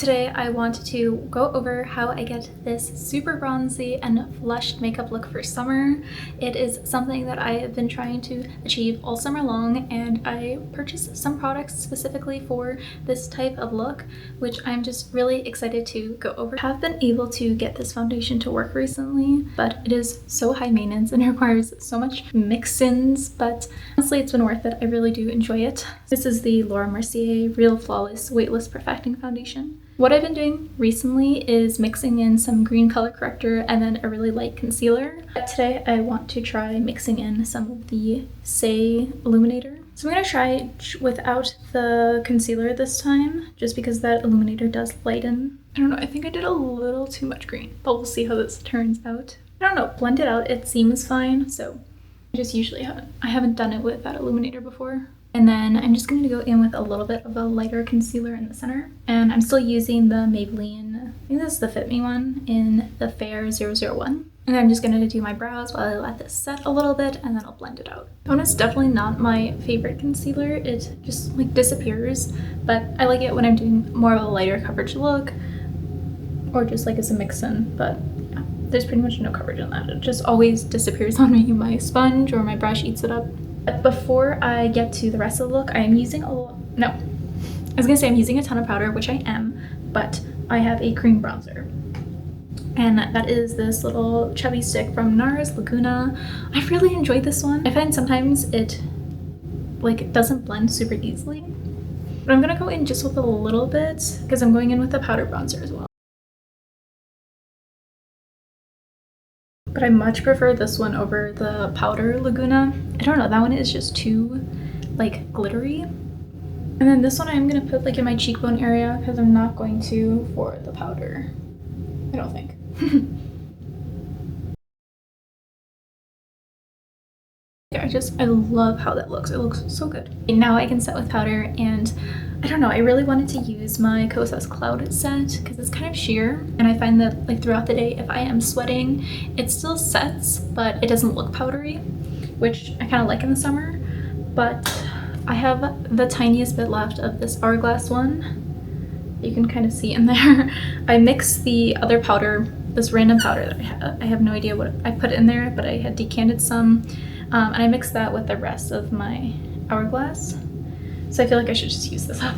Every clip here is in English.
Today I want to go over how I get this super bronzy and flushed makeup look for summer. It is something that I have been trying to achieve all summer long, and I purchased some products specifically for this type of look, which I'm just really excited to go over. I have been able to get this foundation to work recently, but it is so high maintenance and requires so much mix-ins, but honestly it's been worth it. I really do enjoy it. This is the Mercier Real Flawless Weightless Perfecting Foundation. What I've been doing recently is mixing in some green color corrector and then a really light concealer. But today I want to try mixing in some of the Saie illuminator. So I'm going to try without the concealer this time, just because that illuminator does lighten. I don't know, I think I did a little too much green, but we'll see how this turns out. I don't know, blend it out, it seems fine, so I just usually haven't done it with that illuminator before. And then I'm just going to go in with a little bit of a lighter concealer in the center. And I'm still using the Maybelline, I think this is the Fit Me one, in the Fair 001. And then I'm just going to do my brows while I let this set a little bit, and then I'll blend it out. Tone is definitely not my favorite concealer. It just like disappears, but I like it when I'm doing more of a lighter coverage look, or just like as a mix-in, but yeah, there's pretty much no coverage in that. It just always disappears on me. My sponge or my brush eats it up. But before I get to the rest of the look, I'm using I'm using a ton of powder, which I am, but I have a cream bronzer. And that is this little chubby stick from Nars, Laguna. I really enjoyed this one. I find sometimes it doesn't blend super easily. But I'm gonna go in just with a little bit because I'm going in with the powder bronzer as well. But I much prefer this one over the powder Laguna. I don't know, that one is just too like glittery. And then this one I'm gonna put like in my cheekbone area because I'm not going to for the powder, I don't think. I love how that looks. It looks so good. And now I can set with powder, and I don't know, I really wanted to use my Kosas Cloud set because it's kind of sheer, and I find that like throughout the day if I am sweating it still sets but it doesn't look powdery, which I kind of like in the summer. But I have the tiniest bit left of this Hourglass one. You can kind of see in there. I mixed the other powder, this random powder that I have no idea what I put in there, but I had decanted some. And I mixed that with the rest of my Hourglass. So I feel like I should just use this up.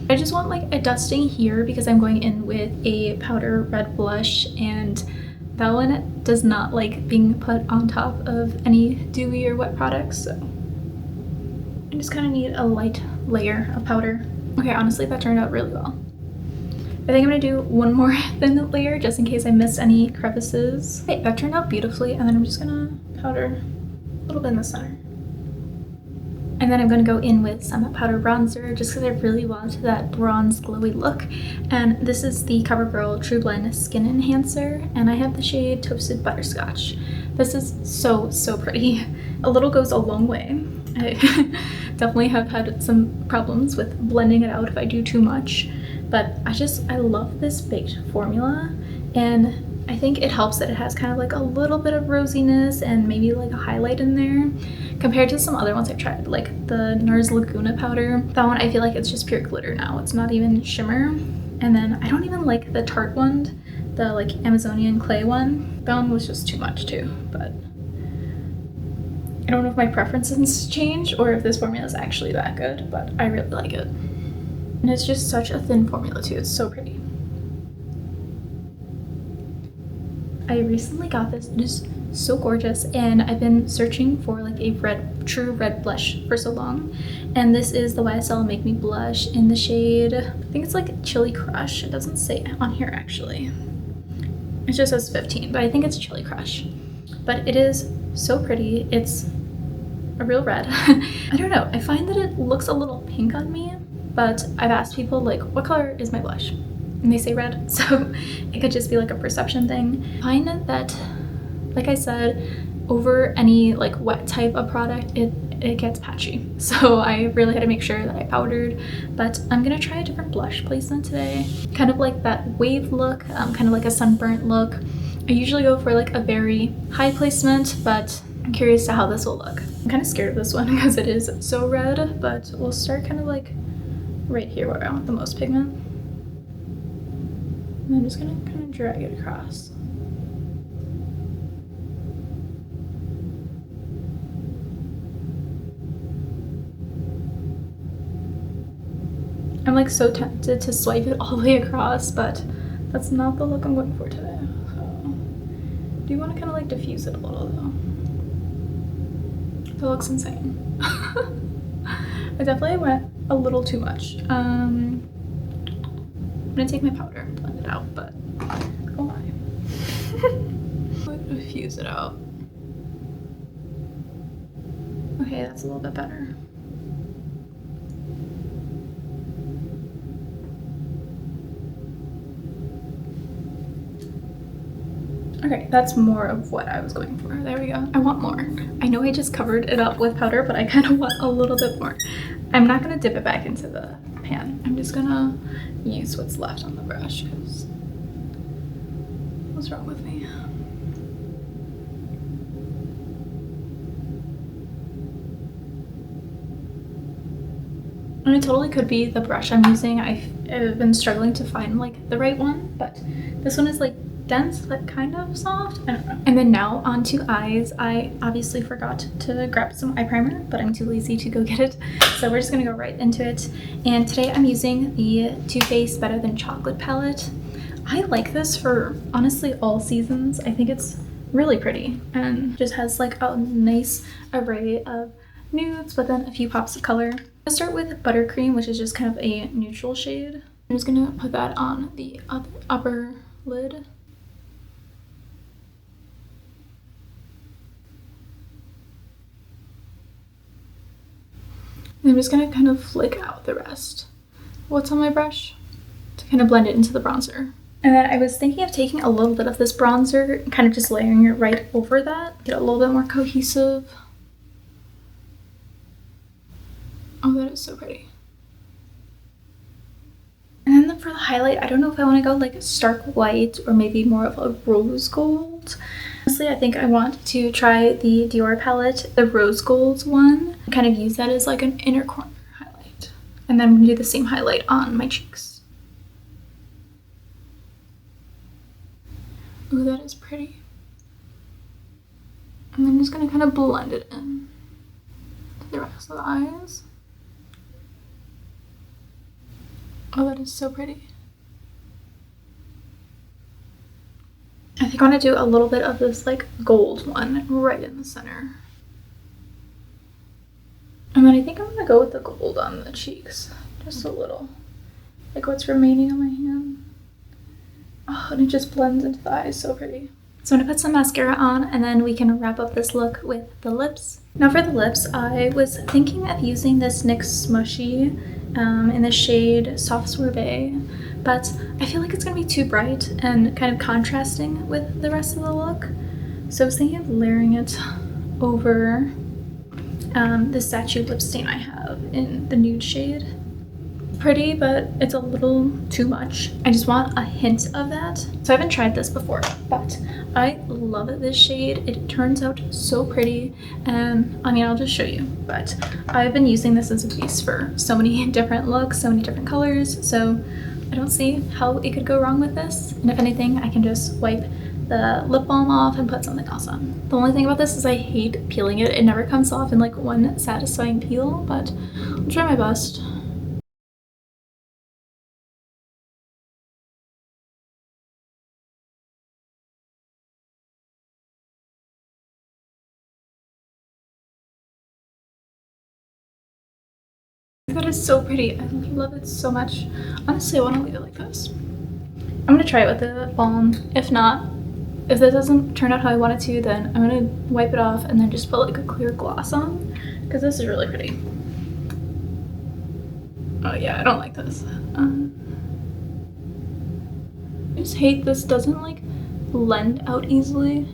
I just want like a dusting here because I'm going in with a powder red blush, and that one does not like being put on top of any dewy or wet products. So I just kind of need a light layer of powder. Okay, honestly that turned out really well. I think I'm gonna do one more thin layer just in case I missed any crevices. Okay, that turned out beautifully, and then I'm just gonna powder a little bit in the center. And then I'm going to go in with some powder bronzer just because I really want that bronze glowy look. And this is the Covergirl trueblend Skin Enhancer, and I have the shade Toasted Butterscotch. This is so pretty. A little goes a long way. I definitely have had some problems with blending it out if I do too much, but I love this baked formula, and I think it helps that it has kind of like a little bit of rosiness and maybe like a highlight in there compared to some other ones I've tried, like the Nars Laguna powder. That one I feel like it's just pure glitter now. It's not even shimmer. And then I don't even like the Tarte one, the like Amazonian clay one. That one was just too much too, but I don't know if my preferences change or if this formula is actually that good, but I really like it. And it's just such a thin formula too. It's so pretty. I recently got this. It is so gorgeous, and I've been searching for like a true red blush for so long, and this is the YSL Make Me Blush in the shade, I think it's like Chili Crush. It doesn't say on here actually. It just says 15, but I think it's Chili Crush. But it is so pretty. It's a real red. I don't know, I find that it looks a little pink on me, but I've asked people like, what color is my blush? And they say red, so it could just be like a perception thing. I find that, like I said, over any like wet type of product, it gets patchy. So I really had to make sure that I powdered, but I'm gonna try a different blush placement today. Kind of like that wave look, kind of like a sunburnt look. I usually go for like a very high placement, but I'm curious to how this will look. I'm kind of scared of this one because it is so red, but we'll start kind of like right here where I want the most pigment. And I'm just gonna kind of drag it across. I'm like so tempted to swipe it all the way across, but that's not the look I'm going for today. So, do you want to kind of like diffuse it a little though? That looks insane. I definitely went a little too much. I'm gonna take my powder and blend it out, but oh my. Diffuse it out. Okay, that's a little bit better. Okay, that's more of what I was going for. There we go. I want more. I know I just covered it up with powder, but I kind of want a little bit more. I'm not gonna dip it back into the pan. I'm just gonna use what's left on the brush because what's wrong with me? And it totally could be the brush I'm using. I've been struggling to find like the right one, but this one is like dense but kind of soft. I don't know. And then now onto eyes. I obviously forgot to grab some eye primer, but I'm too lazy to go get it. So we're just gonna go right into it. And today I'm using the Too Faced Better Than Chocolate palette. I like this for honestly all seasons. I think it's really pretty and just has like a nice array of nudes, but then a few pops of color. I'll start with Buttercream, which is just kind of a neutral shade. I'm just gonna put that on the upper lid. And I'm just gonna kind of flick out the rest. What's on my brush? To kind of blend it into the bronzer. And then I was thinking of taking a little bit of this bronzer and kind of just layering it right over that. Get a little bit more cohesive. Oh, that is so pretty. And then for the highlight, I don't know if I want to go like stark white or maybe more of a rose gold. Honestly, I think I want to try the Dior palette, the rose gold one, and kind of use that as like an inner corner highlight. And then I'm going to do the same highlight on my cheeks. Ooh, that is pretty. And I'm just going to kind of blend it in to the rest of the eyes. Oh, that is so pretty. I think I want to do a little bit of this like gold one right in the center. And then I think I'm going to go with the gold on the cheeks. Just a little. Like what's remaining on my hand. Oh, and it just blends into the eyes. So pretty. So I'm going to put some mascara on and then we can wrap up this look with the lips. Now for the lips, I was thinking of using this NYX Smushy in the shade Soft Sorbet, but I feel like it's going to be too bright and kind of contrasting with the rest of the look. So I was thinking of layering it over the Sachuu lip stain I have in the nude shade. Pretty, but it's a little too much. I just want a hint of that. So I haven't tried this before, but I love this shade. It turns out so pretty, and I mean, I'll just show you, but I've been using this as a base for so many different looks, so many different colors, so I don't see how it could go wrong with this. And if anything, I can just wipe the lip balm off and put something else on. The only thing about this is I hate peeling it. It never comes off in like one satisfying peel, but I'll try my best. That is so pretty. I love it so much. Honestly, I want to leave it like this. I'm gonna try it with the balm. If not, if that doesn't turn out how I want it to, then I'm gonna wipe it off and then just put like a clear gloss on, because this is really pretty. Oh yeah, I don't like this. I just hate this doesn't like blend out easily.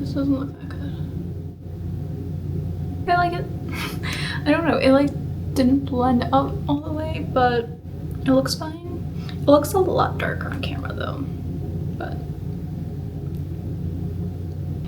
This doesn't look that good. I like it. I don't know, it like didn't blend out all the way, but it looks fine. It looks a lot darker on camera though, but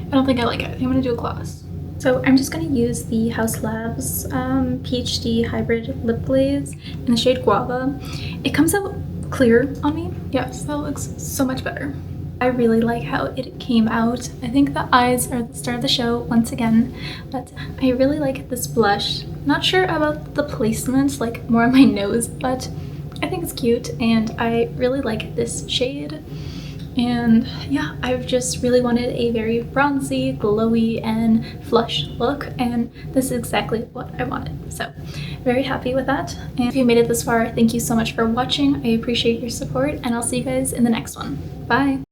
I don't think I like it. I think I'm gonna do a gloss. So I'm just gonna use the Haus PhD Hybrid Lip Glaze in the shade Guava. It comes out clear on me. Yes, that looks so much better. I really like how it came out. I think the eyes are the star of the show once again, but I really like this blush. Not sure about the placement, like more on my nose, but I think it's cute and I really like this shade. And yeah, I've just really wanted a very bronzy, glowy, and flush look, and this is exactly what I wanted. So very happy with that. And if you made it this far, thank you so much for watching. I appreciate your support, and I'll see you guys in the next one. Bye!